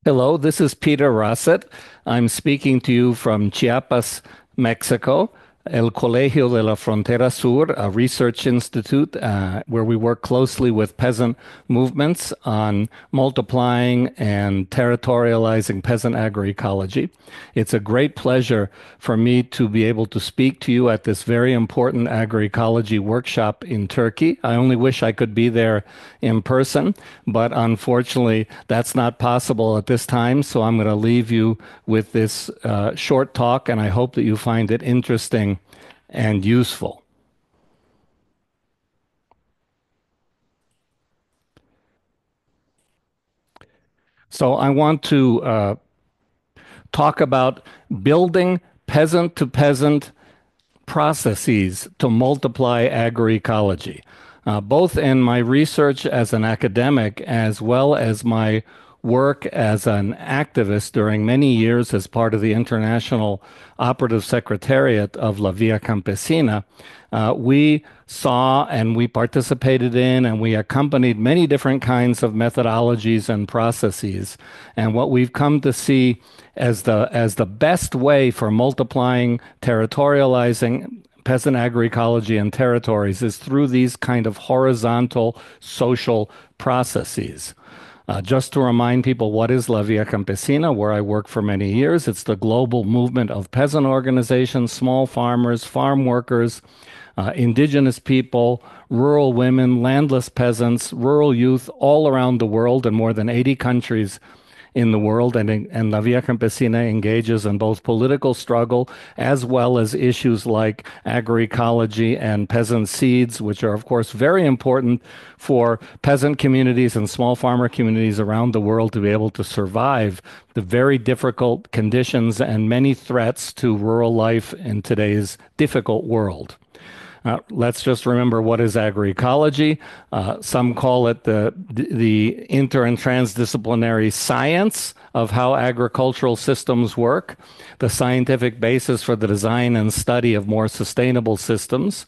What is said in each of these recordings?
Hello, this is Peter Rosset. I'm speaking to you from Chiapas, Mexico, El Colegio de la Frontera Sur, a research institute where we work closely with peasant movements on multiplying and territorializing peasant agroecology. It's a great pleasure for me to be able to speak to you at this very important agroecology workshop in Turkey. I only wish I could be there in person, but unfortunately, that's not possible at this time. So I'm going to leave you with this short talk, and I hope that you find it interesting and useful. So I want to talk about building peasant to peasant processes to multiply agroecology, both in my research as an academic as well as my work as an activist during many years as part of the International Operative Secretariat of La Via Campesina. We saw and we participated in and we accompanied many different kinds of methodologies and processes. And what we've come to see as the best way for multiplying, territorializing peasant agroecology and territories is through these kind of horizontal social processes. Just to remind people, what is La Via Campesina, where I worked for many years? It's the global movement of peasant organizations, small farmers, farm workers, indigenous people, rural women, landless peasants, rural youth all around the world in more than 80 countries in the world. And La Via Campesina engages in both political struggle as well as issues like agroecology and peasant seeds, which are, of course, very important for peasant communities and small farmer communities around the world to be able to survive the very difficult conditions and many threats to rural life in today's difficult world. Let's just remember, what is agroecology? Some call it the inter and transdisciplinary science of how agricultural systems work, the scientific basis for the design and study of more sustainable systems.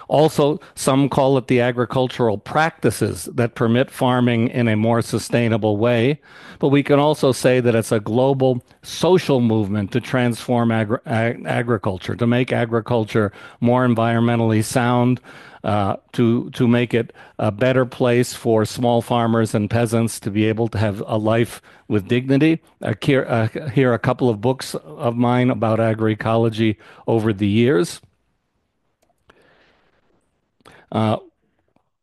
Also, some call it the agricultural practices that permit farming in a more sustainable way. But we can also say that it's a global social movement to transform agriculture, to make agriculture more environmentally sound, to make it a better place for small farmers and peasants to be able to have a life with dignity. Here are a couple of books of mine about agroecology over the years.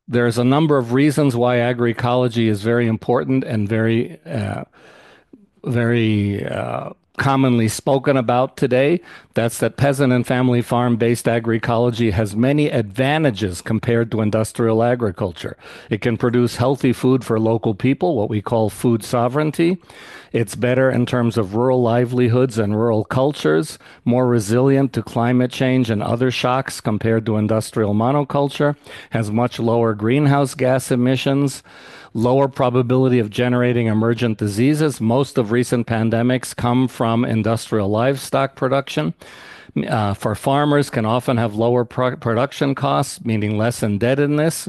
There's a number of reasons why agroecology is very important and very commonly spoken about today. That's that peasant and family farm-based agroecology has many advantages compared to industrial agriculture. It can produce healthy food for local people, what we call food sovereignty. It's better in terms of rural livelihoods and rural cultures, more resilient to climate change and other shocks compared to industrial monoculture, has much lower greenhouse gas emissions, lower probability of generating emergent diseases. Most of recent pandemics come from industrial livestock production. For farmers, can often have lower production costs, meaning less indebtedness.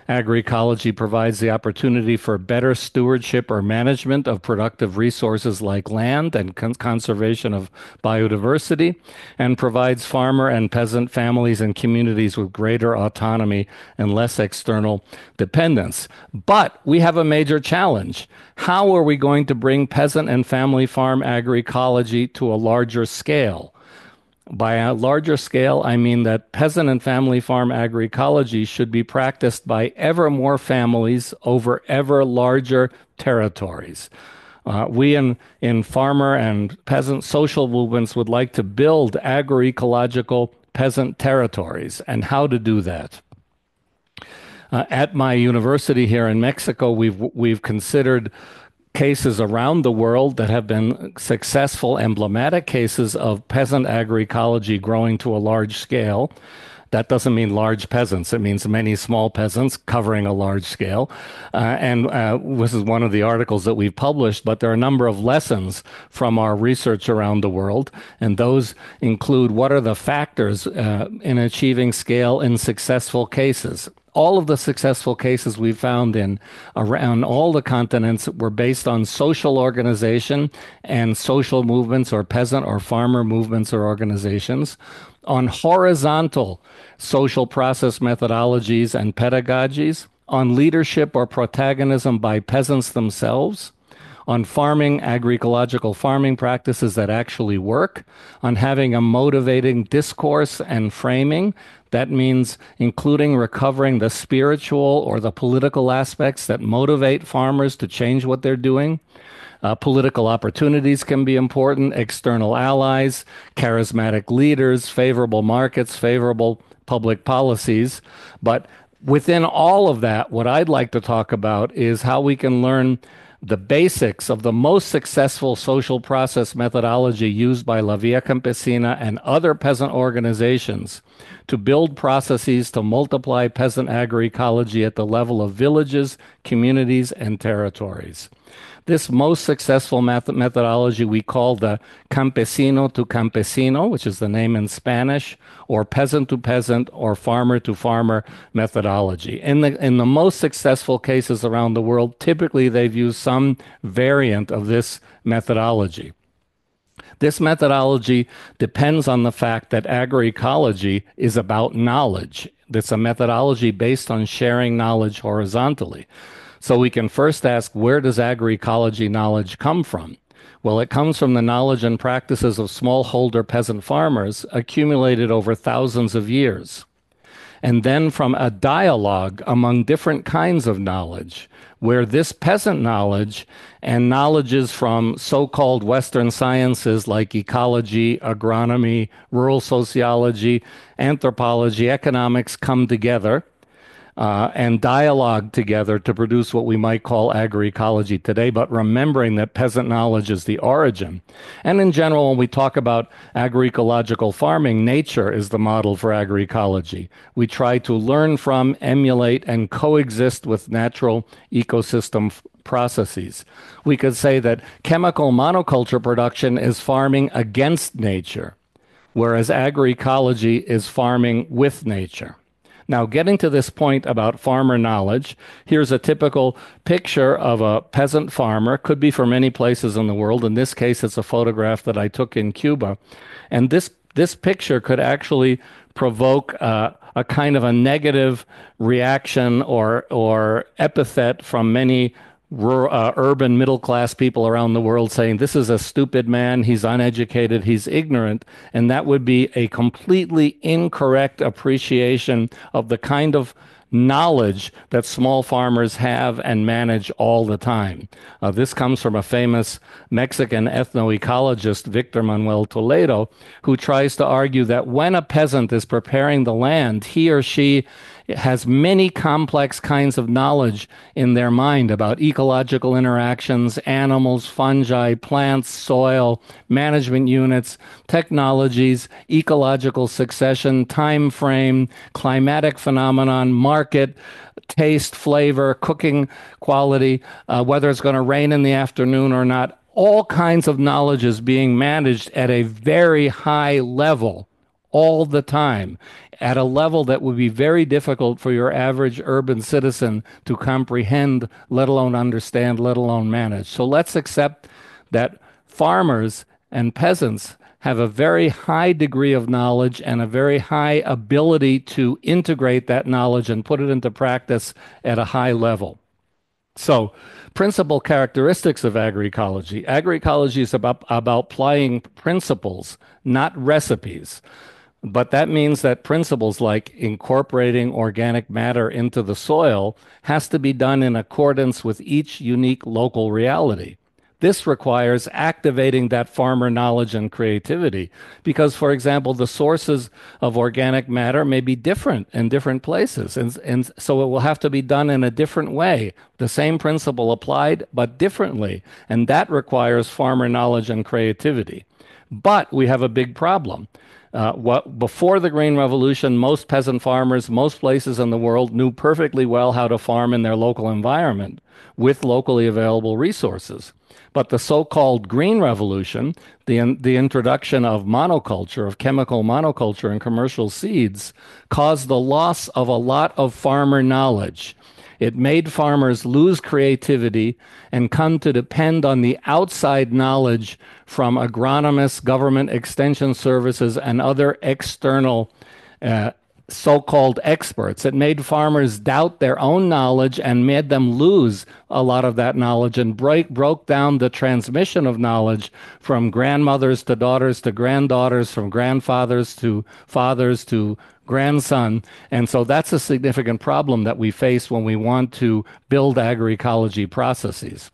Agroecology provides the opportunity for better stewardship or management of productive resources like land and conservation of biodiversity, and provides farmer and peasant families and communities with greater autonomy and less external dependence. But we have a major challenge. How are we going to bring peasant and family farm agroecology to a larger scale? By a larger scale, I mean that peasant and family farm agroecology should be practiced by ever more families over ever larger territories. We in farmer and peasant social movements would like to build agroecological peasant territories, and how to do that. At my university here in Mexico, we've considered cases around the world that have been successful, emblematic cases of peasant agroecology growing to a large scale. That doesn't mean large peasants. It means many small peasants covering a large scale. And this is one of the articles that we've published, but there are a number of lessons from our research around the world. And those include, what are the factors in achieving scale in successful cases? all of the successful cases we found in around all the continents were based on social organization and social movements or peasant or farmer movements or organizations, on horizontal social process methodologies and pedagogies, on leadership or protagonism by peasants themselves, on farming, agroecological farming practices that actually work, on having a motivating discourse and framing. That means including recovering the spiritual or the political aspects that motivate farmers to change what they're doing. Political opportunities can be important, external allies, charismatic leaders, favorable markets, favorable public policies. But within all of that, what I'd like to talk about is how we can learn the basics of the most successful social process methodology used by La Via Campesina and other peasant organizations to build processes to multiply peasant agroecology at the level of villages, communities, and territories. This most successful methodology we call the campesino to campesino, which is the name in Spanish, or peasant to peasant or farmer to farmer methodology. In the most successful cases around the world, typically they've used some variant of this methodology. This methodology depends on the fact that agroecology is about knowledge. It's a methodology based on sharing knowledge horizontally. So we can first ask, where does agroecology knowledge come from? Well, it comes from the knowledge and practices of smallholder peasant farmers accumulated over thousands of years. And then from a dialogue among different kinds of knowledge, where this peasant knowledge and knowledges from so-called Western sciences like ecology, agronomy, rural sociology, anthropology, economics come together and dialogue together to produce what we might call agroecology today, but remembering that peasant knowledge is the origin. And in general, when we talk about agroecological farming, nature is the model for agroecology. We try to learn from, emulate, and coexist with natural ecosystem processes. We could say that chemical monoculture production is farming against nature, whereas agroecology is farming with nature. Now, getting to this point about farmer knowledge, here's a typical picture of a peasant farmer. Could be from many places in the world. In this case, it's a photograph that I took in Cuba. And this picture could actually provoke a kind of a negative reaction or epithet from many urban middle-class people around the world saying, this is a stupid man, he's uneducated, he's ignorant, and that would be a completely incorrect appreciation of the kind of knowledge that small farmers have and manage all the time. This comes from a famous Mexican ethnoecologist, Victor Manuel Toledo, who tries to argue that when a peasant is preparing the land, he or she has many complex kinds of knowledge in their mind about ecological interactions, animals, fungi, plants, soil, management units, technologies, ecological succession, time frame, climatic phenomenon, market, taste, flavor, cooking quality, whether it's going to rain in the afternoon or not. All kinds of knowledge is being managed at a very high level all the time, at a level that would be very difficult for your average urban citizen to comprehend, let alone understand, let alone manage. So let's accept that farmers and peasants have a very high degree of knowledge and a very high ability to integrate that knowledge and put it into practice at a high level. So, principal characteristics of agroecology. Agroecology is about applying principles, not recipes. But that means that principles like incorporating organic matter into the soil has to be done in accordance with each unique local reality. This requires activating that farmer knowledge and creativity because, for example, the sources of organic matter may be different in different places. And so it will have to be done in a different way. The same principle applied, but differently. And that requires farmer knowledge and creativity. But we have a big problem. Before the Green Revolution, most peasant farmers, most places in the world knew perfectly well how to farm in their local environment with locally available resources. But the so-called Green Revolution, the introduction of monoculture, of chemical monoculture and commercial seeds, caused the loss of a lot of farmer knowledge. It made farmers lose creativity and come to depend on the outside knowledge from agronomists, government extension services, and other external so-called experts. It made farmers doubt their own knowledge and made them lose a lot of that knowledge and broke down the transmission of knowledge from grandmothers to daughters to granddaughters, from grandfathers to fathers to grandson. And so that's a significant problem that we face when we want to build agroecology processes.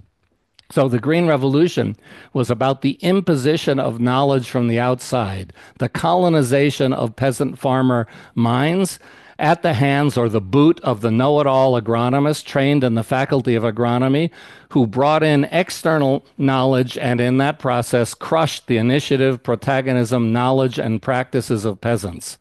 So the Green Revolution was about the imposition of knowledge from the outside, the colonization of peasant farmer minds at the hands or the boot of the know-it-all agronomist trained in the faculty of agronomy, who brought in external knowledge and in that process crushed the initiative, protagonism, knowledge, and practices of peasants.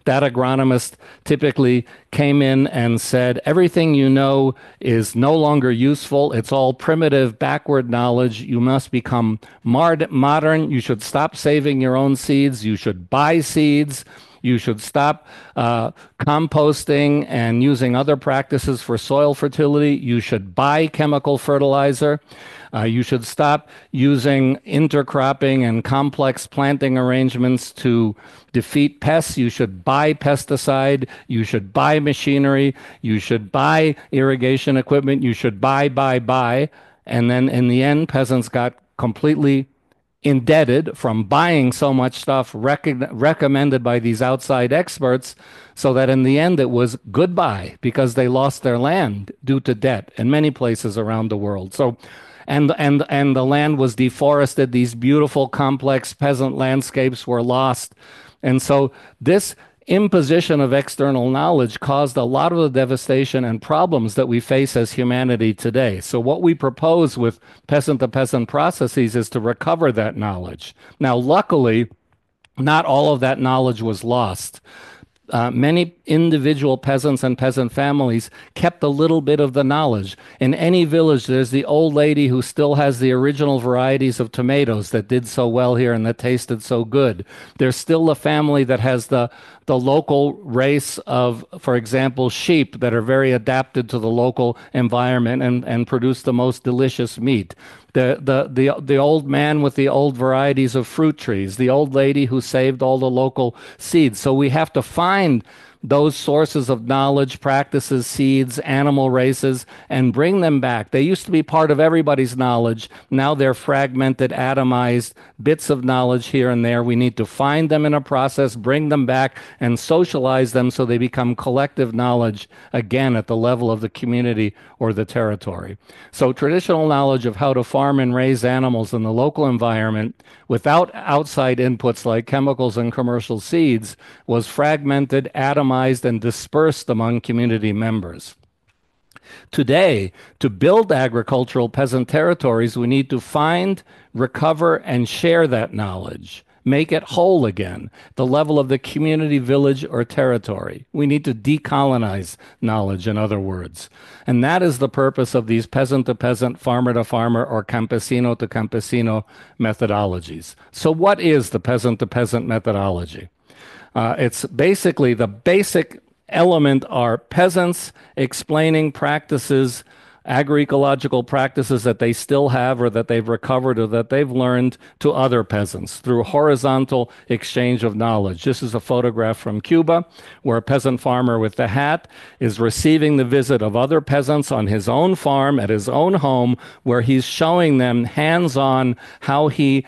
That agronomist typically came in and said, everything you know is no longer useful. It's all primitive, backward knowledge. You must become modern. You should stop saving your own seeds. You should buy seeds. You should stop composting and using other practices for soil fertility. You should buy chemical fertilizer. You should stop using intercropping and complex planting arrangements to defeat pests. You should buy pesticide. You should buy machinery. You should buy irrigation equipment. You should buy. And then in the end, peasants got completely indebted from buying so much stuff recommended by these outside experts, so that in the end it was goodbye because they lost their land due to debt in many places around the world. So and the land was deforested. These beautiful, complex peasant landscapes were lost. And so this imposition of external knowledge caused a lot of the devastation and problems that we face as humanity today. So what we propose with peasant-to-peasant processes is to recover that knowledge. Now, luckily, not all of that knowledge was lost. Many individual peasants and peasant families kept a little bit of the knowledge. In any village, there's the old lady who still has the original varieties of tomatoes that did so well here and that tasted so good. There's still a family that has the local race of, for example, sheep that are very adapted to the local environment and produce the most delicious meat. The old man with the old varieties of fruit trees, the old lady who saved all the local seeds. So we have to find those sources of knowledge, practices, seeds, animal races, and bring them back. They used to be part of everybody's knowledge. Now they're fragmented, atomized bits of knowledge here and there. We need to find them in a process, bring them back, and socialize them so they become collective knowledge again at the level of the community or the territory. So traditional knowledge of how to farm and raise animals in the local environment without outside inputs like chemicals and commercial seeds was fragmented, atomized, and dispersed among community members. Today, to build agricultural peasant territories, we need to find, recover, and share that knowledge. Make it whole again, the level of the community, village, or territory. We need to decolonize knowledge, in other words. And that is the purpose of these peasant-to-peasant, farmer-to-farmer, or campesino-to-campesino methodologies. So what is the peasant-to-peasant methodology? It's basically the basic element are peasants explaining practices, agroecological practices that they still have or that they've recovered or that they've learned to other peasants through horizontal exchange of knowledge. This is a photograph from Cuba where a peasant farmer with the hat is receiving the visit of other peasants on his own farm at his own home, where he's showing them hands-on how he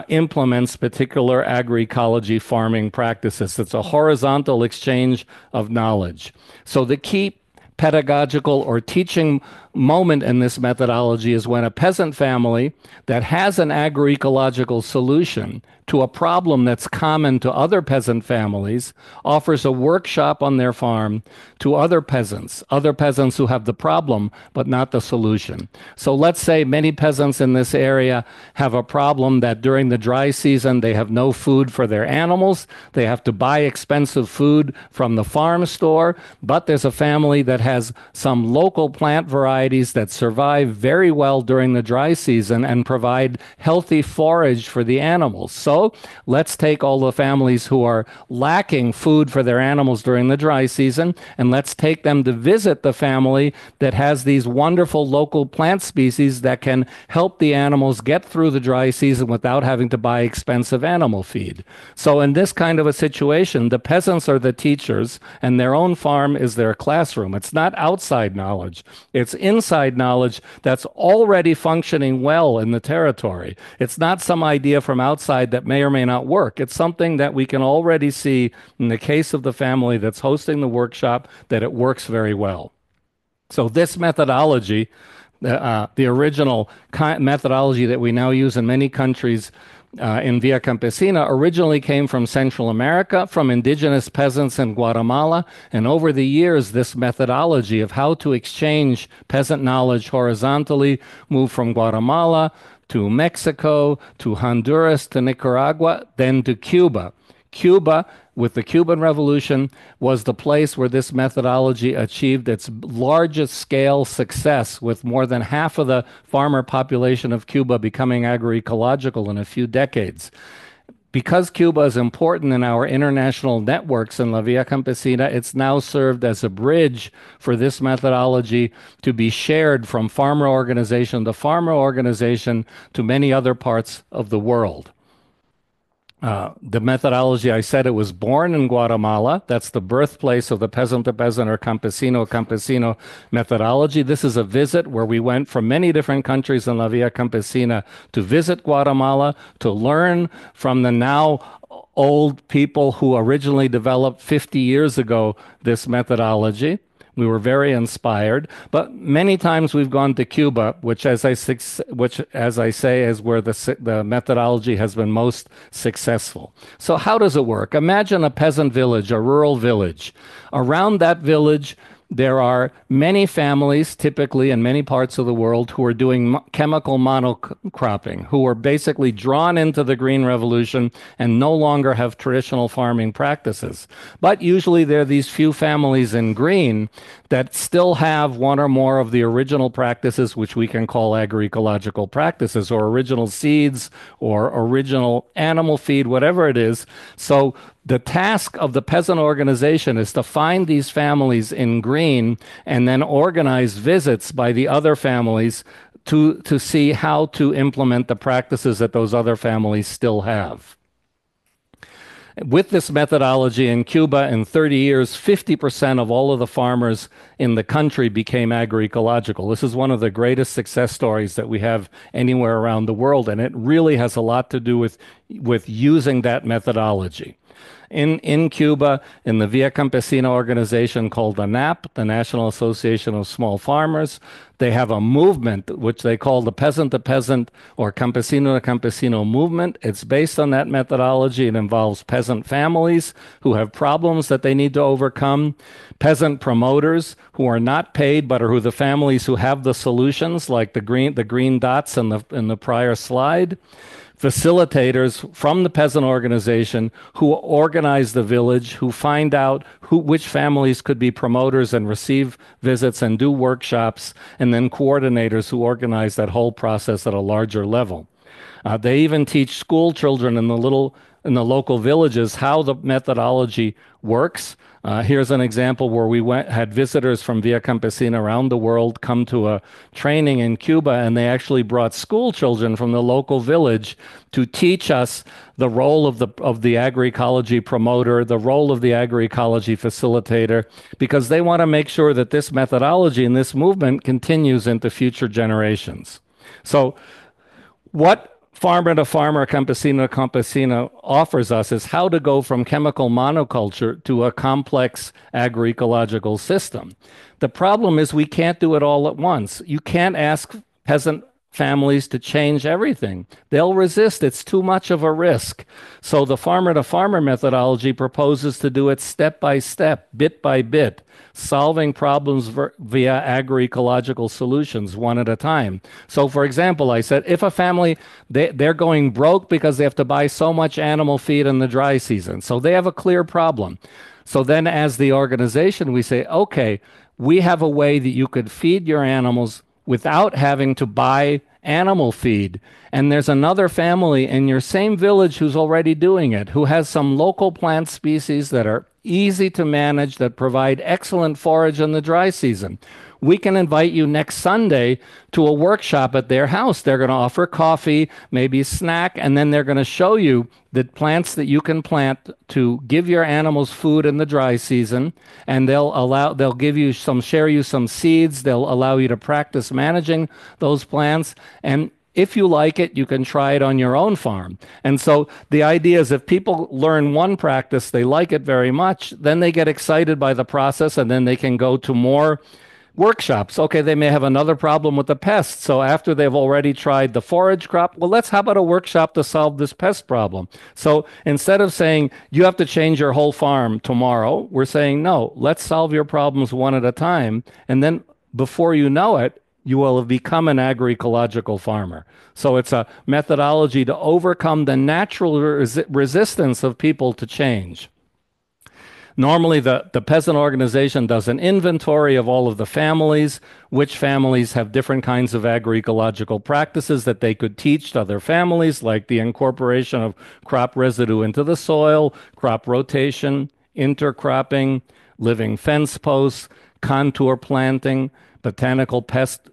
implements particular agroecology farming practices. It's a horizontal exchange of knowledge. So the key pedagogical or teaching moment in this methodology is when a peasant family that has an agroecological solution to a problem that's common to other peasant families offers a workshop on their farm to other peasants who have the problem but not the solution. So let's say many peasants in this area have a problem that during the dry season they have no food for their animals. They have to buy expensive food from the farm store, but there's a family that has some local plant varieties that survive very well during the dry season and provide healthy forage for the animals. So let's take all the families who are lacking food for their animals during the dry season, and let's take them to visit the family that has these wonderful local plant species that can help the animals get through the dry season without having to buy expensive animal feed. So in this kind of a situation, the peasants are the teachers, and their own farm is their classroom. It's not outside knowledge. It's inside knowledge that's already functioning well in the territory. It's not some idea from outside that may or may not work. It's something that we can already see in the case of the family that's hosting the workshop that it works very well. So this methodology, the original methodology that we now use in many countries in Via Campesina, originally came from Central America, from indigenous peasants in Guatemala. And over the years, this methodology of how to exchange peasant knowledge horizontally moved from Guatemala to Mexico, to Honduras, to Nicaragua, then to Cuba. Cuba, with the Cuban Revolution, was the place where this methodology achieved its largest scale success, with more than half of the farmer population of Cuba becoming agroecological in a few decades. Because Cuba is important in our international networks in La Via Campesina, it's now served as a bridge for this methodology to be shared from farmer organization to farmer organization to many other parts of the world. The methodology, I said it was born in Guatemala. That's the birthplace of the peasant-to-peasant or campesino-campesino methodology. This is a visit where we went from many different countries in La Via Campesina to visit Guatemala, to learn from the now old people who originally developed 50 years ago this methodology. We were very inspired, but many times we've gone to Cuba, which, as I say, is where the methodology has been most successful. So how does it work? Imagine a peasant village, a rural village. Around that village, there are many families, typically in many parts of the world, who are doing chemical monocropping, who are basically drawn into the Green Revolution and no longer have traditional farming practices. But usually there are these few families in green that still have one or more of the original practices, which we can call agroecological practices, or original seeds, or original animal feed, whatever it is. So the task of the peasant organization is to find these families in green and then organize visits by the other families to see how to implement the practices that those other families still have. With this methodology in Cuba, in 30 years, 50% of all of the farmers in the country became agroecological. This is one of the greatest success stories that we have anywhere around the world, and it really has a lot to do with using that methodology. In Cuba, in the Via Campesina organization called the NAP, the National Association of Small Farmers, they have a movement which they call the peasant-to-peasant or campesino-to-campesino movement. It's based on that methodology. It involves peasant families who have problems that they need to overcome, peasant promoters who are not paid but are who the families who have the solutions, like the green dots in the prior slide, facilitators from the peasant organization who organize the village, who find out which families could be promoters and receive visits and do workshops, and then coordinators who organize that whole process at a larger level. They even teach school children in the local villages how the methodology works. Here's an example where we had visitors from Via Campesina around the world come to a training in Cuba, and they actually brought school children from the local village to teach us the role of the agroecology promoter, the role of the agroecology facilitator, because they want to make sure that this methodology and this movement continues into future generations. So what farmer to farmer, campesino to campesino offers us is how to go from chemical monoculture to a complex agroecological system. The problem is we can't do it all at once. You can't ask peasant families to change everything. They'll resist. It's too much of a risk. So the farmer to farmer methodology proposes to do it step by step, bit by bit, solving problems via agroecological solutions one at a time. So for example, I said, if a family, they're going broke because they have to buy so much animal feed in the dry season. So they have a clear problem. So then as the organization, we say, okay, we have a way that you could feed your animals without having to buy animal feed. And there's another family in your same village who's already doing it, who has some local plant species that are easy to manage, that provide excellent forage in the dry season. We can invite you next Sunday to a workshop at their house. They're going to offer coffee, maybe a snack, and then they're going to show you the plants that you can plant to give your animals food in the dry season. And they'll share you some seeds. They'll allow you to practice managing those plants. And if you like it, you can try it on your own farm. And so the idea is if people learn one practice, they like it very much, then they get excited by the process, and then they can go to more workshops. Okay, they may have another problem with the pests. So after they've already tried the forage crop, well, how about a workshop to solve this pest problem? So instead of saying you have to change your whole farm tomorrow, we're saying, no, let's solve your problems one at a time. And then before you know it, you will have become an agroecological farmer. So it's a methodology to overcome the natural resistance of people to change. Normally, the peasant organization does an inventory of all of the families, which families have different kinds of agroecological practices that they could teach to other families, like the incorporation of crop residue into the soil, crop rotation, intercropping, living fence posts, contour planting, botanical pest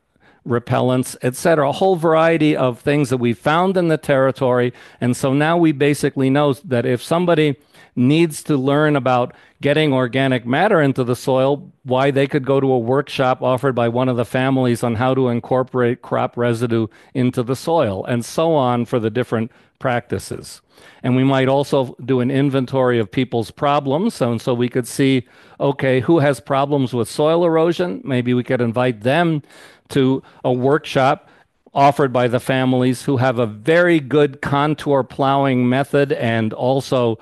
repellents, etc., a whole variety of things that we found in the territory. And so now we basically know that if somebody needs to learn about getting organic matter into the soil, why they could go to a workshop offered by one of the families on how to incorporate crop residue into the soil, and so on for the different practices. And we might also do an inventory of people's problems. And so we could see, okay, who has problems with soil erosion? Maybe we could invite them to a workshop offered by the families who have a very good contour plowing method and also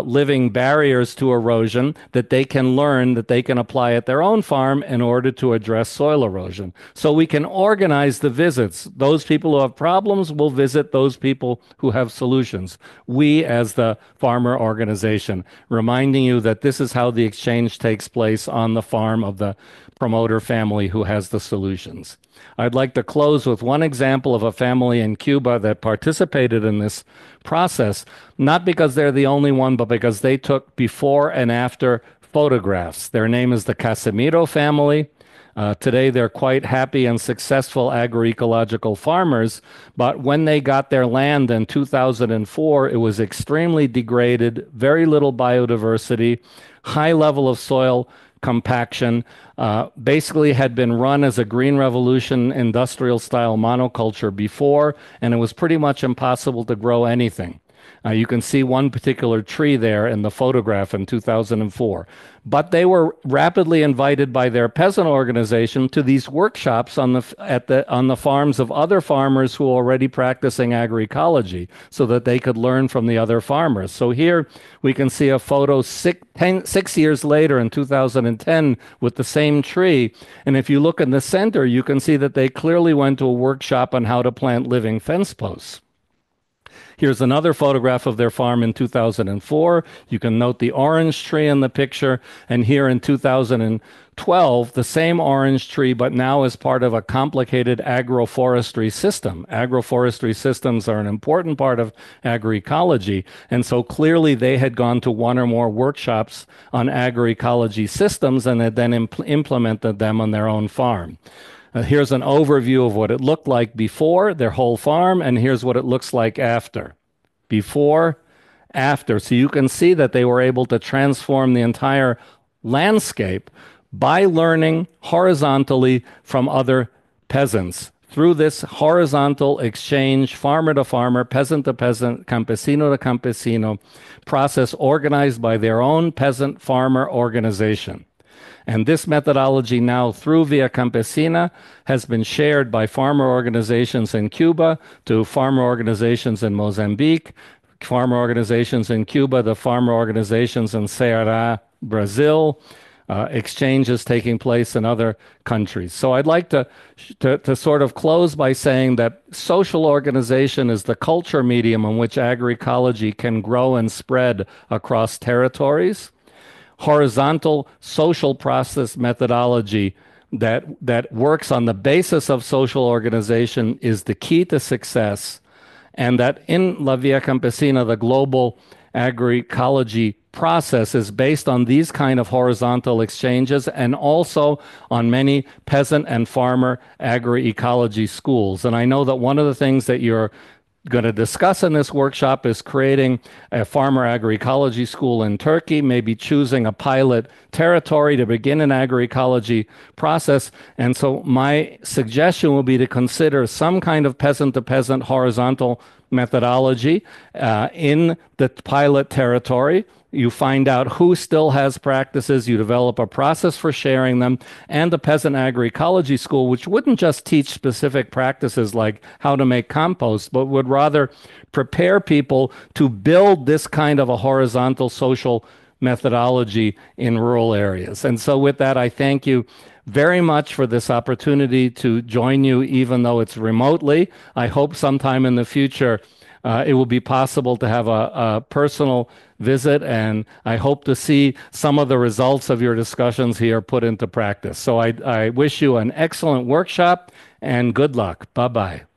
living barriers to erosion that they can learn, that they can apply at their own farm in order to address soil erosion. So we can organize the visits. Those people who have problems will visit those people who have solutions. We, as the farmer organization, reminding you that this is how the exchange takes place on the farm of the promoter family who has the solutions. I'd like to close with one example of a family in Cuba that participated in this process, not because they're the only one, but because they took before and after photographs. Their name is the Casimiro family. Today, they're quite happy and successful agroecological farmers, but when they got their land in 2004, it was extremely degraded, very little biodiversity, high level of soil compaction, basically had been run as a Green Revolution industrial style monoculture before, and it was pretty much impossible to grow anything. You can see one particular tree there in the photograph in 2004. But they were rapidly invited by their peasant organization to these workshops on the farms of other farmers who were already practicing agroecology, so that they could learn from the other farmers. So here we can see a photo 6 years later in 2010 with the same tree. And if you look in the center, you can see that they clearly went to a workshop on how to plant living fence posts. Here's another photograph of their farm in 2004. You can note the orange tree in the picture. And here in 2012, the same orange tree, but now as part of a complicated agroforestry system. Agroforestry systems are an important part of agroecology. And so clearly they had gone to one or more workshops on agroecology systems and had then implemented them on their own farm. Here's an overview of what it looked like before, their whole farm, and here's what it looks like after. Before, after. So you can see that they were able to transform the entire landscape by learning horizontally from other peasants, through this horizontal exchange, farmer to farmer, peasant to peasant, campesino to campesino process organized by their own peasant farmer organization. And this methodology now through Via Campesina has been shared by farmer organizations in Cuba to farmer organizations in Mozambique, farmer organizations in Cuba, the farmer organizations in Ceará, Brazil, exchanges taking place in other countries. So I'd like to sort of close by saying that social organization is the culture medium in which agroecology can grow and spread across territories. Horizontal social process methodology that works on the basis of social organization is the key to success, and that in La Via Campesina, the global agroecology process is based on these kind of horizontal exchanges and also on many peasant and farmer agroecology schools. And I know that one of the things that you're going to discuss in this workshop is creating a farmer agroecology school in Turkey, maybe choosing a pilot territory to begin an agroecology process. And so my suggestion will be to consider some kind of peasant-to-peasant horizontal methodology in the pilot territory. You find out who still has practices, you develop a process for sharing them, and the peasant agroecology school, which wouldn't just teach specific practices like how to make compost, but would rather prepare people to build this kind of a horizontal social methodology in rural areas. And so with that, I thank you very much for this opportunity to join you, even though it's remotely. I hope sometime in the future it will be possible to have a personal visit, and I hope to see some of the results of your discussions here put into practice. So I wish you an excellent workshop and good luck. Bye-bye.